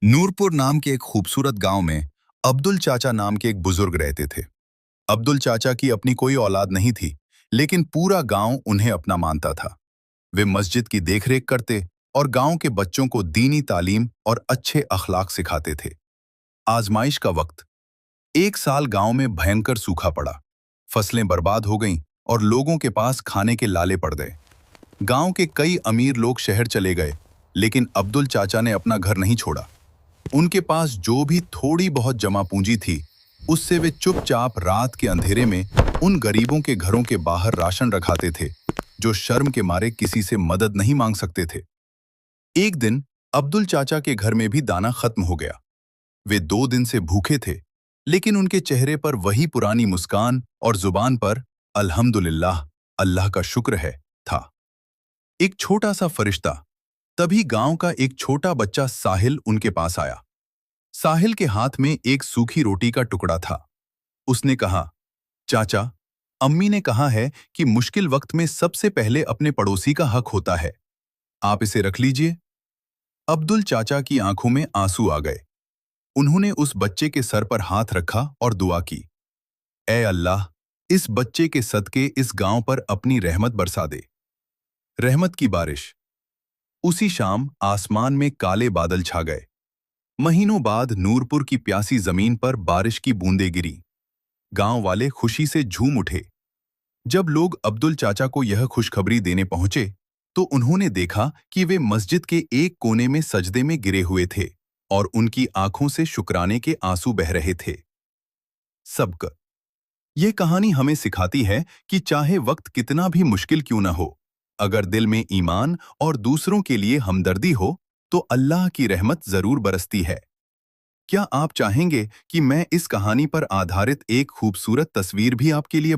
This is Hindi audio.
नूरपुर नाम के एक खूबसूरत गांव में अब्दुल चाचा नाम के एक बुजुर्ग रहते थे। अब्दुल चाचा की अपनी कोई औलाद नहीं थी, लेकिन पूरा गांव उन्हें अपना मानता था। वे मस्जिद की देखरेख करते और गांव के बच्चों को दीनी तालीम और अच्छे अखलाक सिखाते थे। आजमाइश का वक्त। एक साल गांव में भयंकर सूखा पड़ा। फसलें बर्बाद हो गईं और लोगों के पास खाने के लाले पड़ गए। गांव के कई अमीर लोग शहर चले गए, लेकिन अब्दुल चाचा ने अपना घर नहीं छोड़ा। उनके पास जो भी थोड़ी बहुत जमा पूंजी थी, उससे वे चुपचाप रात के अंधेरे में उन गरीबों के घरों के बाहर राशन रखाते थे, जो शर्म के मारे किसी से मदद नहीं मांग सकते थे। एक दिन अब्दुल चाचा के घर में भी दाना खत्म हो गया। वे 2 दिन से भूखे थे, लेकिन उनके चेहरे पर वही पुरानी मुस्कान और जुबान पर अल्हम्दुलिल्लाह, अल्लाह का शुक्र है, था। एक छोटा सा फरिश्ता। तभी गांव का एक छोटा बच्चा साहिल उनके पास आया। साहिल के हाथ में एक सूखी रोटी का टुकड़ा था। उसने कहा, चाचा, अम्मी ने कहा है कि मुश्किल वक्त में सबसे पहले अपने पड़ोसी का हक होता है। आप इसे रख लीजिए। अब्दुल चाचा की आंखों में आंसू आ गए। उन्होंने उस बच्चे के सर पर हाथ रखा और दुआ की, ऐ अल्लाह, इस बच्चे के सदके इस गांव पर अपनी रहमत बरसा दे। रहमत की बारिश। उसी शाम आसमान में काले बादल छा गए। महीनों बाद नूरपुर की प्यासी जमीन पर बारिश की बूंदें गिरी। गांव वाले खुशी से झूम उठे। जब लोग अब्दुल चाचा को यह खुशखबरी देने पहुंचे, तो उन्होंने देखा कि वे मस्जिद के एक कोने में सजदे में गिरे हुए थे और उनकी आंखों से शुक्राने के आंसू बह रहे थे। सबक। ये कहानी हमें सिखाती है कि चाहे वक्त कितना भी मुश्किल क्यों न हो, अगर दिल में ईमान और दूसरों के लिए हमदर्दी हो, तो अल्लाह की रहमत जरूर बरसती है। क्या आप चाहेंगे कि मैं इस कहानी पर आधारित एक खूबसूरत तस्वीर भी आपके लिए